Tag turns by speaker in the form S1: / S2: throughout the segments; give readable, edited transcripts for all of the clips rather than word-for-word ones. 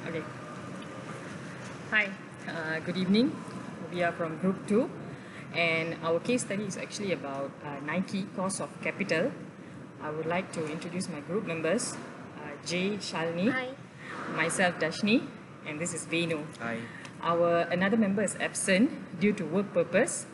S1: Okay. Hi, good evening. We are from Group 2, and our case study is actually about Nike cost of capital. I would like to introduce my group members, Jay, Shalini,
S2: Hi.
S1: myself, Dashni, and this is Venu.
S3: Hi.
S1: Our another member is absent due to work purpose.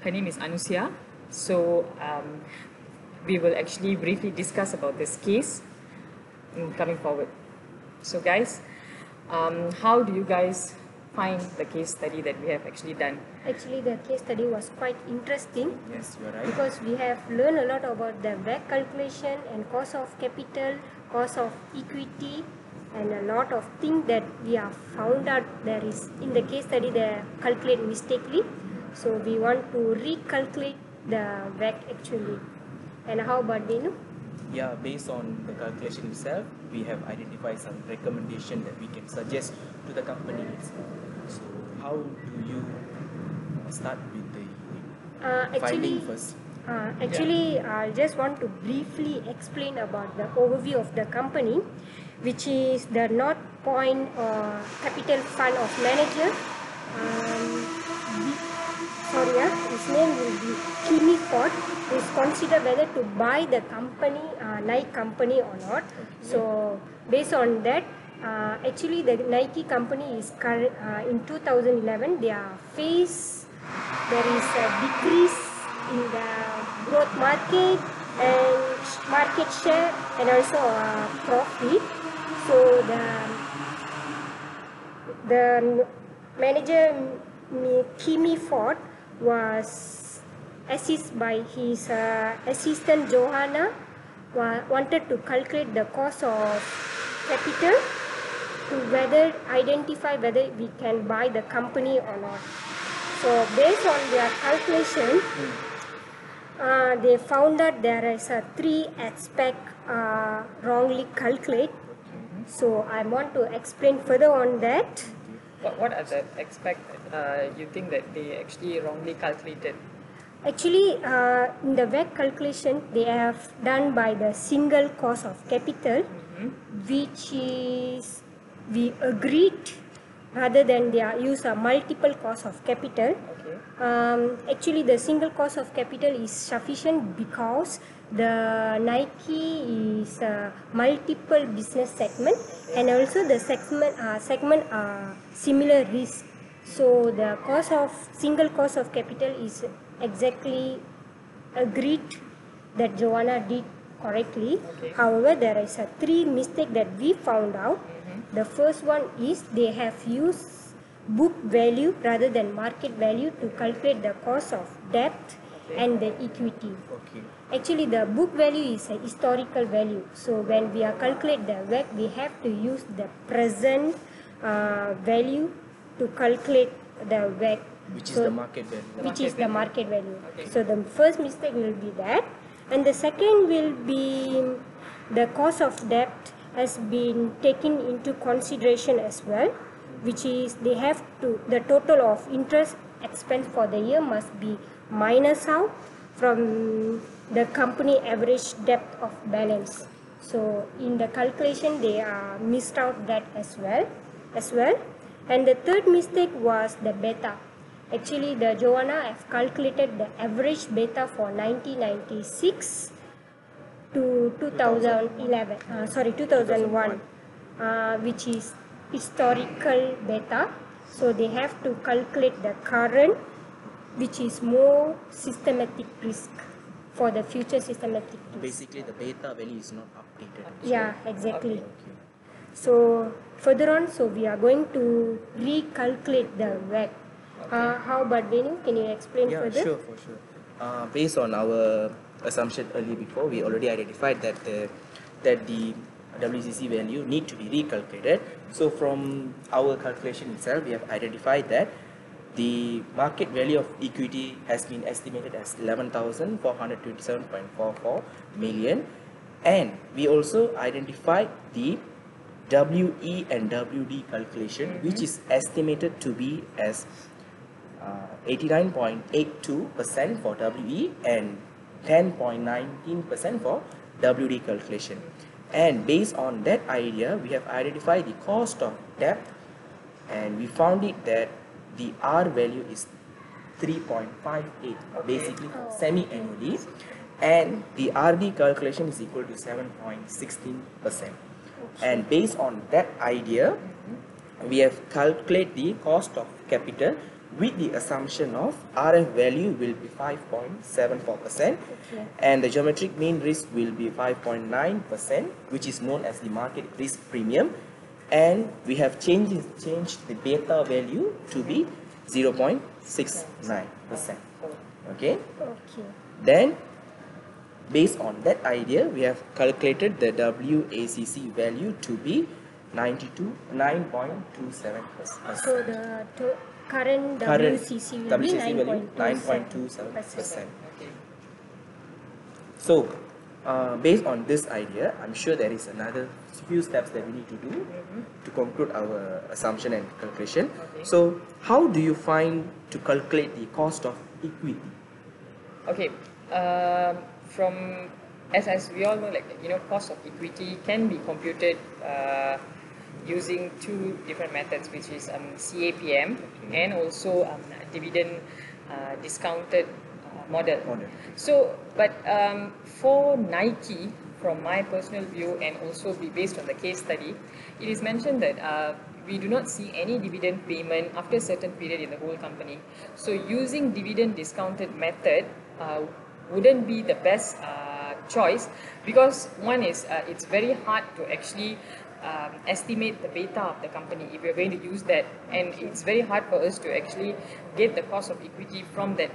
S1: Her name is Anusia. So we will actually briefly discuss about this case coming forward. So guys, how do you guys find the case study that we have actually done?
S2: Actually, the case study was quite interesting
S3: Yes, you are right.
S2: because we have learned a lot about the WACC calculation and cost of capital, cost of equity, and a lot of things that we have found out there is in the case study they calculate mistakenly. So we want to recalculate the WACC actually. And how about Venu?
S3: Yeah, based on the calculation itself, we have identified some recommendation that we can suggest to the companies. So, how do you start with the finding first?
S2: I just want to briefly explain about the overview of the company, which is the North Point Capital Fund of Manager. His name will be Kimi Ford. Is considered whether to buy the company, Nike company or not.
S3: Okay.
S2: So based on that, actually the Nike company is in 2011 there is a decrease in the growth market and market share and also profit. So the manager Kimi Ford was assisted by his assistant Johanna, wanted to calculate the cost of capital to identify whether we can buy the company or not. So based on their calculation, they found that there is a three aspect wrongly calculated. So I want to explain further on that.
S1: What are the aspects you think that they actually wrongly calculated?
S2: Actually, in the WACC calculation, they have done by the single cost of capital, which is we agreed rather than they use a multiple cost of capital.
S1: Okay.
S2: Actually, the single cost of capital is sufficient because the Nike is a multiple business segment, and also the segment are similar risk. So the single cost of capital is exactly agreed that Joanna did correctly.
S1: Okay.
S2: However, there is a three mistake that we found out. The first one is they have used book value rather than market value to calculate the cost of debt and the equity.
S3: Okay.
S2: Actually, the book value is a historical value. So when we are calculate the WACC, we have to use the present value to calculate the WACC.
S3: Which is the market value.
S2: The market value.
S1: Okay.
S2: So the first mistake will be that, and the second will be the cost of debt has been taken into consideration as well, which is they have to the total of interest expense for the year must be minus out from the company average debt of balance. So in the calculation they are missed out that as well. And the third mistake was the beta. Actually, the Joanna have calculated the average beta for 1996 to 2001, which is historical beta. So they have to calculate the current, which is more systematic risk for the future systematic risk.
S3: Basically, the beta value is not updated.
S2: Yeah, exactly.
S3: Okay.
S2: So further on, so we are going to recalculate the WACC. How about Venu? Can you explain
S3: Yeah,
S2: further?
S3: sure, for sure. Based on our assumption earlier before, we already identified that the WCC value need to be recalculated. So from our calculation itself, we have identified that the market value of equity has been estimated as 11,427.44 million, and we also identified the WE and WD calculation, which is estimated to be as 89.82% for WE and 10.19% for WD calculation. And based on that idea, we have identified the cost of debt, and we found it that the R value is 3.58, basically semi-annually, and the RD calculation is equal to 7.16%. And based on that idea, we have calculated the cost of capital with the assumption of RF value will be 5.74%, and the geometric mean risk will be 5.9%, which is known as the market risk premium, and we have changed the beta value to be 0.69%. Okay. Then, based on that idea, we have calculated the WACC value to be 9.27%.
S2: So the current WCC will be 9.27%.
S3: So, based on this idea, I'm sure there is another few steps that we need to do to conclude our assumption and calculation. So, how do you find to calculate the cost of equity?
S1: Okay, from as we all know, like, you know, cost of equity can be computed using two different methods, which is CAPM and also dividend discounted model. So, but for Nike, from my personal view and also be based on the case study, it is mentioned that we do not see any dividend payment after a certain period in the whole company. So using dividend discounted method wouldn't be the best choice, because one is it's very hard to actually estimate the beta of the company if you're going to use that, and it's very hard for us to actually get the cost of equity from that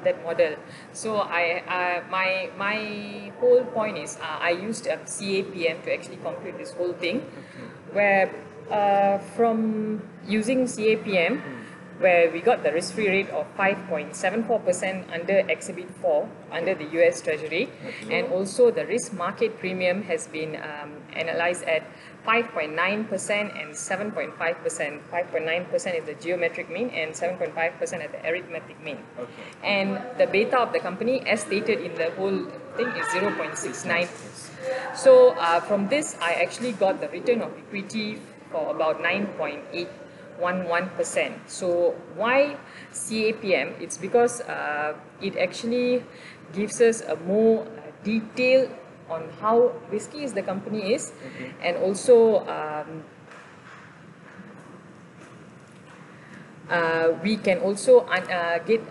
S1: that model. So my whole point is I used CAPM to actually conclude this whole thing, where from using CAPM, where we got the risk-free rate of 5.74% under Exhibit 4 under the US Treasury, and also the risk market premium has been analyzed at 5.9% and 7.5%. 5.9% is the geometric mean and 7.5% at the arithmetic mean. And the beta of the company, as stated in the whole thing, is 0.69. So from this, I actually got the return of equity for about 9.811%. So why CAPM? It's because it actually gives us a more detail on how risky is the company is, and also we can also get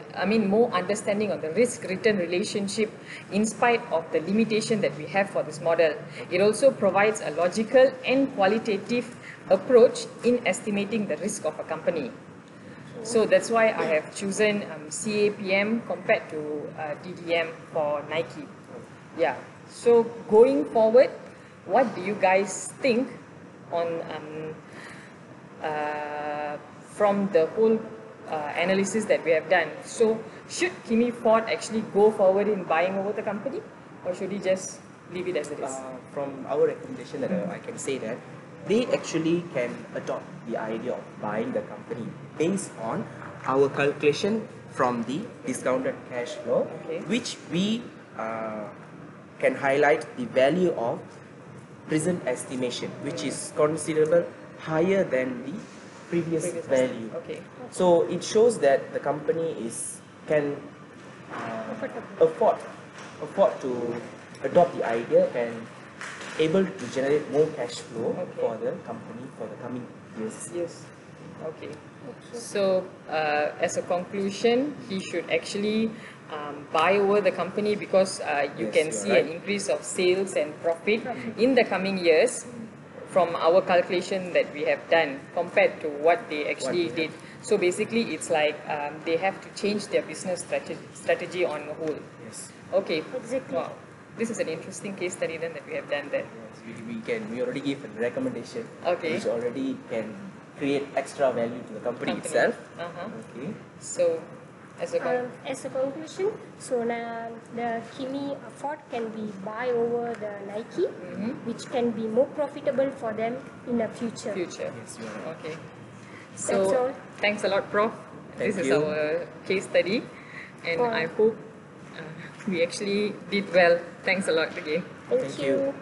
S1: more understanding on the risk-return relationship in spite of the limitation that we have for this model. It also provides a logical and qualitative approach in estimating the risk of a company. So that's why I have chosen CAPM compared to DDM for Nike. Yeah. So going forward, what do you guys think on from the whole analysis that we have done? So should Kimi Ford actually go forward in buying over the company, or should he just leave it as it is?
S3: From our recommendation, that I can say that they actually can adopt the idea of buying the company based on our calculation from the discounted cash flow, which we can highlight the value of present estimation, which is considerable higher than the previous value. So it shows that the company can afford to adopt the idea and able to generate more cash flow for the company for the coming years.
S1: Yes. Okay. So as a conclusion, he should actually buy over the company, because you can see an increase of sales and profit in the coming years from our calculation that we have done compared to what they actually did. So basically, it's like they have to change their business strategy on the whole.
S3: Yes.
S1: Okay.
S2: Exactly.
S1: Wow. This is an interesting case study then that we have done there.
S3: Yes, we already give a recommendation, which already can create extra value to the company itself. Okay.
S1: So as a
S2: conclusion, so now the Kimi Ford can be buy over the Nike, which can be more profitable for them in the future.
S3: Yes, you are right.
S1: Okay.
S2: That's
S1: So
S2: all.
S1: thanks a lot, Prof. This is our case study, and I hope we actually did well. Thanks a lot again.
S2: Thank you.